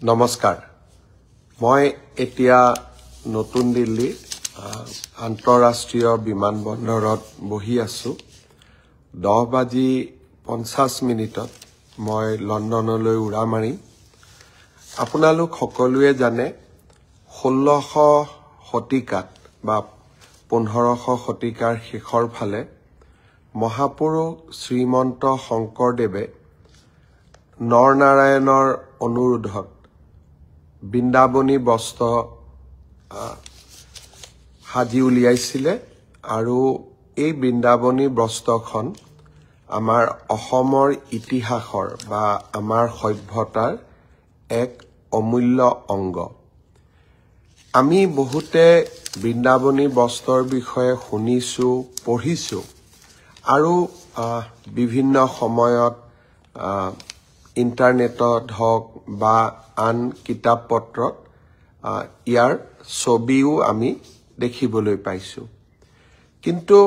নমস্কাৰ মই এতিয়া নতুন দিল্লী আন্তঃৰাষ্ট্ৰীয় বিমানবন্দৰত বহি আছো 10:50 মই লণ্ডনলৈ উৰা মাৰিম আপোনালোক সকলোৱে জানে 1600 শতিকাত বা 1500 শতিকাৰ শেষৰ ফালে মহাপুৰুষ শ্ৰীমন্ত শংকৰদেৱে নৰনাৰায়ণৰ অনুৰোধত বৃন্দাবনী বস্ত্ৰ হাজি উলিয়াইছিলে আৰু এই বৃন্দাবনী বস্ত্ৰখন আমাৰ অসমৰ ইতিহাসৰ বা আমাৰ সভ্যতাৰ এক অমূল্য অংগ আমি বহুতে বৃন্দাবনী বস্ত্ৰৰ বিষয়ে শুনিছো পঢ়িছো আৰু বিভিন্ন সময়ত ইন্টাৰনেটত হওক বা আন কিতাপ পত্ৰত ইয়াৰ ছবিও আমি দেখিবলৈ পাইছো কিন্তু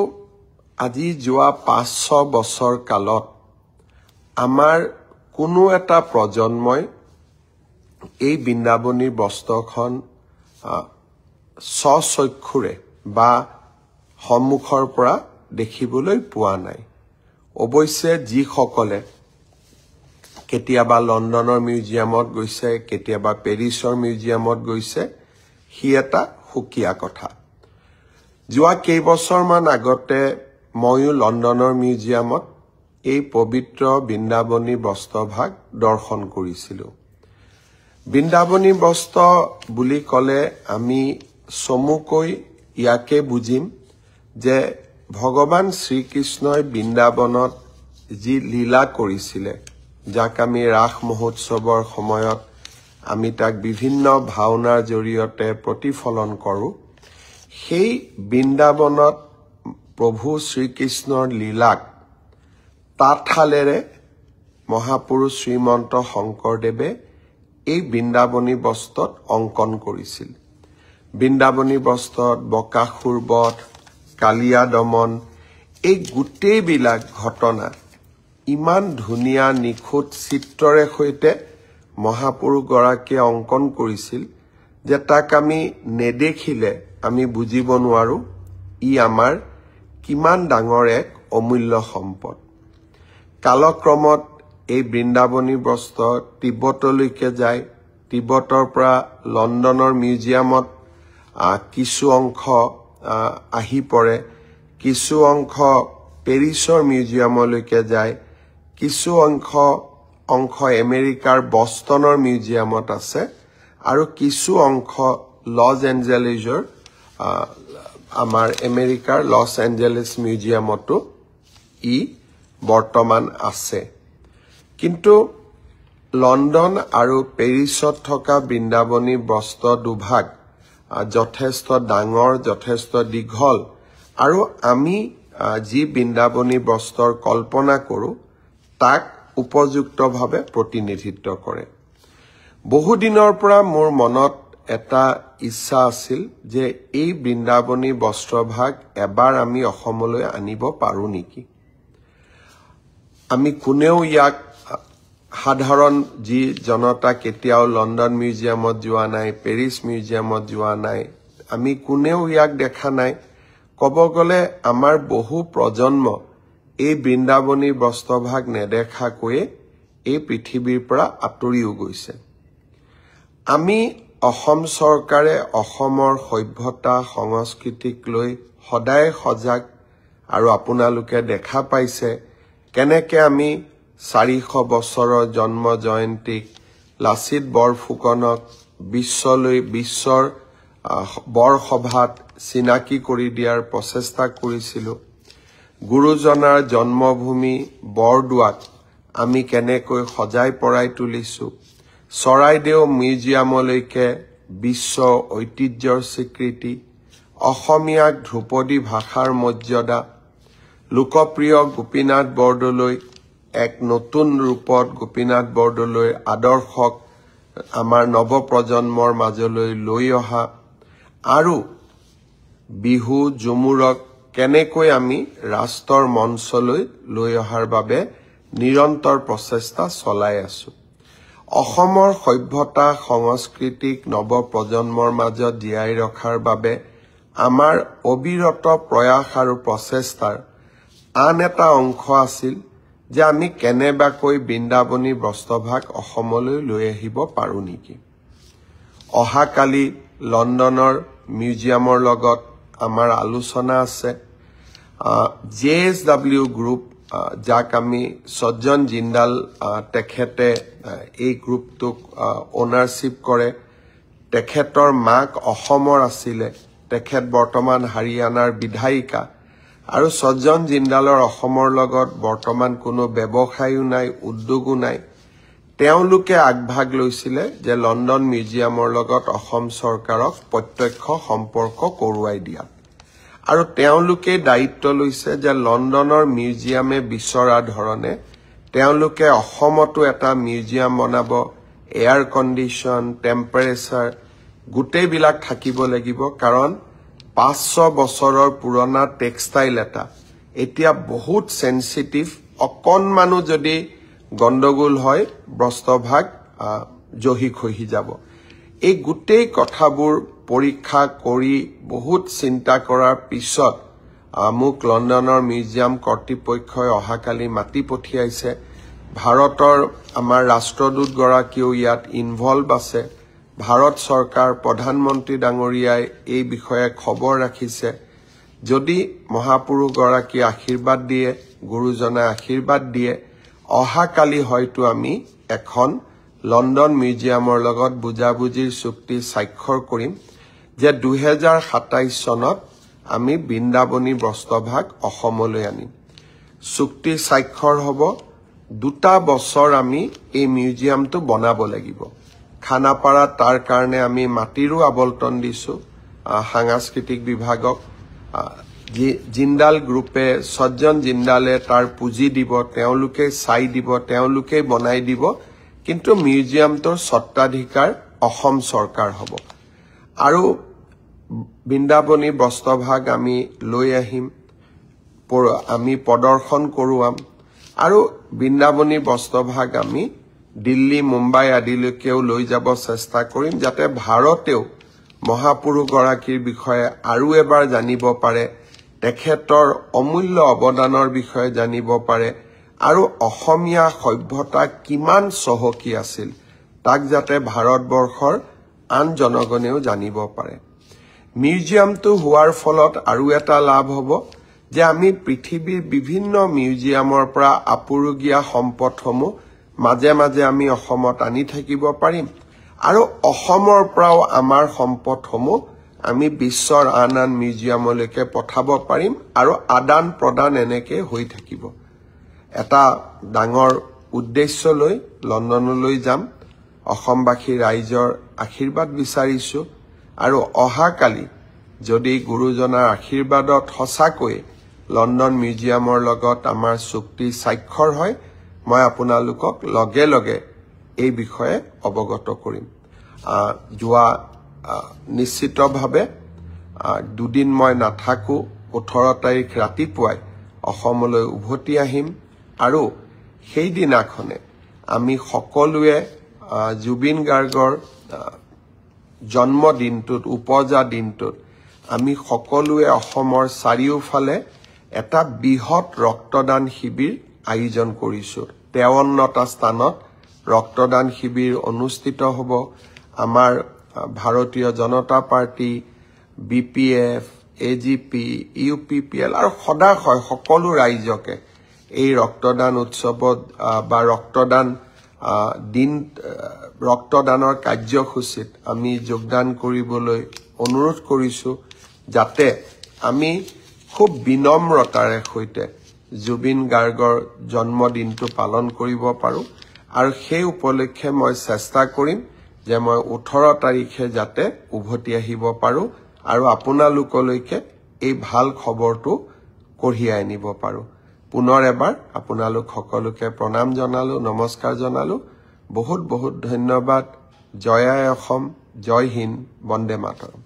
আজি যোৱা 500 বছৰ কালত আমাৰ কোনো এটা প্ৰজন্মই এই বৃন্দাবনী বস্ত্ৰখন স্বচক্ষুৰে বা সন্মুখৰ পৰা দেখিবলৈ পোৱা নাই অৱশ্যে যিসকলে কেতিয়াবা লণ্ডনৰ মিউজিয়ামত গৈছে কেতিয়াবা পেৰিছৰ মিউজিয়ামত গৈছে হি এটা সুকীয়া কথা যোৱা কেইবছৰমান আগতে ময়ো লণ্ডনৰ মিউজিয়ামত এই পবিত্ৰ বৃন্দাবনী বস্ত্ৰভাগ দৰ্শন কৰিছিলো বৃন্দাবনী বস্ত্ৰ বুলি ক'লে আমি চমুকৈ ইয়াকে বুজিম যে ভগৱান শ্ৰীকৃষ্ণই বৃন্দাবনত যি লীলা কৰিছিলে যাক আমি ৰাস মহোৎসৱৰ সময়ত আমি তাক বিভিন্ন ভাওনাৰ জৰিয়তে প্ৰতিফলন কৰো সেই বৃন্দাবনত প্ৰভু শ্ৰীকৃষ্ণৰ লীলাক তাঁতশালেৰে মহাপুৰুষ শ্ৰীমন্ত শংকৰদেৱে এই বৃন্দাবনী বস্ত্ৰত অংকন কৰিছিল বৃন্দাবনী বস্ত্ৰত বকাসুৰ বধ কালিয়া দমন এই গোটেইবিলাক ঘটনা ইমান ধুনীয়া নিখুঁত চিত্ৰৰে সৈতে মহাপুৰুষ গৰাকীয়ে অংকন কৰিছিল যে তাক আমি নেদেখিলে আমি বুজিব নোৱাৰো ই আমাৰ কিমান ডাঙৰ এক অমূল্য সম্পদ কালক্ৰমত এই বৃন্দাবনী বস্ত্ৰ তিব্বতলৈকে যায় তিব্বতৰ পৰা লণ্ডনৰ মিউজিয়ামত কিছু অংশ আহি পৰে কিছু অংশ পেৰিছৰ মিউজিয়ামলৈকে যায় কিছু অংশ আমেৰিকাৰ বষ্টনৰ মিউজিয়ামত আছে আৰু কিছু অংশ লছ এঞ্জেলেছৰ আমাৰ আমেৰিকাৰ লছ এঞ্জেলেছ মিউজিয়ামতো ই বৰ্তমান আছে কিন্তু লণ্ডন আৰু পেৰিছত থকা বৃন্দাবনী বস্ত্ৰ দুভাগ যথেষ্ট ডাঙৰ যথেষ্ট দীঘল আৰু আমি যি বৃন্দাবনী বস্ত্ৰৰ কল্পনা কৰো তাক উপযুক্তভাৱে প্ৰতিনিধিত্ব কৰে বহু দিনৰ পৰা মোৰ মনত এটা ইচ্ছা আছিল যে এই বৃন্দাবনী বস্ত্ৰভাগ এবাৰ আমি অসমলৈ আনিব পাৰো নেকি আমি কোনেও ইয়াক সাধাৰণ যি জনতা কেতিয়াও লণ্ডন মিউজিয়ামত যোৱা নাই পেৰিছ মিউজিয়ামত যোৱা নাই আমি কোনেও ইয়াক দেখা নাই কব গলে আমাৰ বহু প্ৰজন্ম এই বৃন্দাবনী বস্ত্ৰভাগ নেদেখাকৈ এই পৃথিৱীৰ পৰা আঁতৰিও গৈছে আমি অসম চৰকাৰে অসমৰ সভ্যতা সংস্কৃতিক লৈ সদায় সজাগ আৰু আপোনালোকে দেখা পাইছে কেনেকৈ আমি 400 বছৰৰ জন্ম জয়ন্তীক লাচিত বৰফুকনক বিশ্বৰ বৰসভাত চিনাকি কৰি দিয়াৰ প্ৰচেষ্টা কৰিছিলো গুৰুজনাৰ জন্মভূমি বৰদোৱাক আমি কেনেকৈ সজাই পৰাই তুলিছো চৰাইদেউ মিউজিয়ামলৈকে বিশ্ব ঐতিহ্যৰ স্বীকৃতি অসমীয়া ধ্ৰুপদী ভাষাৰ মৰ্যাদা লোকপ্ৰিয় গোপীনাথ বৰদলৈ এক নতুন ৰূপত গোপীনাথ বৰদলৈৰ আদৰ্শক আমাৰ নৱপ্ৰজন্মৰ মাজলৈ লৈ অহা আৰু বিহু জুমুৰক কেনেকৈ আমি ৰাষ্ট্ৰৰ মঞ্চলৈ লৈ অহাৰ বাবে নিৰন্তৰ প্ৰচেষ্টা চলাই আছো অসমৰ সভ্যতা সংস্কৃতিক নৱপ্ৰজন্মৰ মাজত জীয়াই ৰখাৰ বাবে আমাৰ অবিৰত প্ৰয়াস আৰু প্ৰচেষ্টাৰ আন এটা অংশ আছিল যে আমি কেনেবাকৈ বৃন্দাবনী বস্ত্ৰভাগ অসমলৈ লৈ আহিব পাৰো নেকি অহাকালি লণ্ডনৰ মিউজিয়ামৰ লগত আমাৰ আলোচনা আছে JSW গ্ৰুপ যাক আমি সজ্জন জিন্দাল তেখেতে এই গ্ৰুপটোক ওনাৰশিপ কৰে তেখেতৰ মাক অসমৰ আছিলে তেখেত বৰ্তমান হাৰিয়ানাৰ বিধায়িকা আৰু সজ্জন জিন্দালৰ অসমৰ লগত বৰ্তমান কোনো ব্যৱসায়ও নাই উদ্যোগো নাই তেওঁলোকে আগভাগ লৈছিলে যে লণ্ডন মিউজিয়ামৰ লগত অসম চৰকাৰক প্ৰত্যক্ষ সম্পৰ্ক কৰোৱাই দিয়া আৰু তেওঁলোকে দায়িত্ব লৈছে যে লণ্ডনৰ মিউজিয়ামে বিচৰা ধৰণে তেওঁলোকে অসমতো এটা মিউজিয়াম বনাব এয়াৰ কণ্ডিশ্যন টেম্পাৰেচাৰ গোটেইবিলাক থাকিব লাগিব কাৰণ 500 বছৰৰ পুৰণা টেক্সটাইল এটা এতিয়া বহুত সেনসিটিভ অকণমানো যদি গণ্ডগোল হয় বস্ত্ৰভাগ জহি খহি যাব এই গোটেই কথাবোৰ পৰীক্ষা কৰি বহুত চিন্তা কৰাৰ পিছত মোক লণ্ডনৰ মিউজিয়াম কৰ্তৃপক্ষই অহাকালি মাতি পঠিয়াইছে ভাৰতৰ আমাৰ ৰাষ্ট্ৰদূত গৰাকীও ইয়াত ইনভলভ আছে ভাৰত চৰকাৰ প্ৰধানমন্ত্ৰী ডাঙৰীয়াই এই বিষয়ে খবৰ ৰাখিছে যদি মহাপুৰুষ গৰাকী আশীৰ্বাদ দিয়ে গুৰুজনে আশীৰ্বাদ দিয়ে অহাকালি হয়তো আমি এখন লণ্ডন মিউজিয়ামৰ লগত বুজাবুজিৰ চুক্তি স্বাক্ষৰ কৰিম যে 2027 চনত আমি বৃন্দাবনী বস্ত্ৰভাগ অসমলৈ আনিম চুক্তি স্বাক্ষৰ হ'ব 2 বছৰ আমি এই মিউজিয়ামটো বনাব লাগিব খানাপাৰা তাৰ কাৰণে আমি মাটিৰো আবলটন দিছো সাংস্কৃতিক বিভাগক জিন্দাল গ্ৰুপে সজ্জন জিন্দালে তাৰ পুঁজি দিব তেওঁলোকে চাই দিব তেওঁলোকে বনাই দিব কিন্তু মিউজিয়ামটোৰ স্বত্বাধিকাৰ অসম চৰকাৰ হ'ব আৰু বৃন্দাবনী বস্ত্ৰভাগ আমি লৈ আহিম আমি প্ৰদৰ্শন কৰোৱাম আৰু বৃন্দাবনী বস্ত্ৰভাগ আমি দিল্লী মুম্বাই আদিলৈকেও লৈ যাব চেষ্টা কৰিম যাতে ভাৰতেও মহাপুৰুষ গৰাকীৰ বিষয়ে আৰু এবাৰ জানিব পাৰে তেখেতৰ অমূল্য অৱদানৰ বিষয়ে জানিব পাৰে আৰু অসমীয়া সভ্যতা কিমান চহকী আছিল তাক যাতে ভাৰতবৰ্ষৰ আন জনগণেও জানিব পাৰে মিউজিয়ামটো হোৱাৰ ফলত আৰু এটা লাভ হ'ব যে আমি পৃথিৱীৰ বিভিন্ন মিউজিয়ামৰ পৰা আপুৰুগীয়া সম্পদসমূহ মাজে মাজে আমি অসমত আনি থাকিব পাৰিম আৰু অসমৰ পৰাও আমাৰ সম্পদসমূহ আমি বিশ্বৰ আন আন মিউজিয়ামলৈকে পঠাব পাৰিম আৰু আদান প্ৰদান এনেকৈ হৈ থাকিব এটা ডাঙৰ উদ্দেশ্য লৈ লণ্ডনলৈ যাম অসমবাসী ৰাইজৰ আশীৰ্বাদ বিচাৰিছো আৰু অহাকালি যদি গুৰুজনাৰ আশীৰ্বাদত সঁচাকৈ লণ্ডন মিউজিয়ামৰ লগত আমাৰ চুক্তি স্বাক্ষৰ হয় মই আপোনালোকক লগে লগে এই বিষয়ে অৱগত কৰিম যোৱা নিশ্চিতভাৱে দুদিন মই নাথাকো 18 তাৰিখ ৰাতিপুৱাই অসমলৈ উভতি আহিম আৰু সেই দিনাখনে আমি সকলোৱে জুবিন গাৰ্গৰ জন্মদিনটোত উপজা দিনটোত আমি সকলোৱে অসমৰ চাৰিওফালে এটা বৃহৎ ৰক্তদান শিবিৰ আয়োজন কৰিছো 53টা স্থানত ৰক্তদান শিবিৰ অনুষ্ঠিত হ'ব আমাৰ ভাৰতীয় জনতা পাৰ্টি BPF AGP UPPL আৰু সদায় সকলো ৰাইজকে এই ৰক্তদান উৎসৱত বা ৰক্তদানৰ কাৰ্যসূচীত আমি যোগদান কৰিবলৈ অনুৰোধ কৰিছো যাতে আমি খুব বিনম্ৰতাৰে সৈতে জুবিন গাৰ্গৰ জন্মদিনটো পালন কৰিব পাৰো আৰু সেই উপলক্ষে মই চেষ্টা কৰিম যে মই 18 তাৰিখে যাতে উভতি আহিব পাৰো আৰু আপোনালোকলৈকে এই ভাল খবৰটো কঢ়িয়াই আনিব পাৰো পুনৰ এবাৰ আপোনালোক সকলোকে প্ৰণাম জনালো নমস্কাৰ জনালো বহুত বহুত ধন্যবাদ জয় আই অসম জয় হিন্দ বন্দে মাতৰম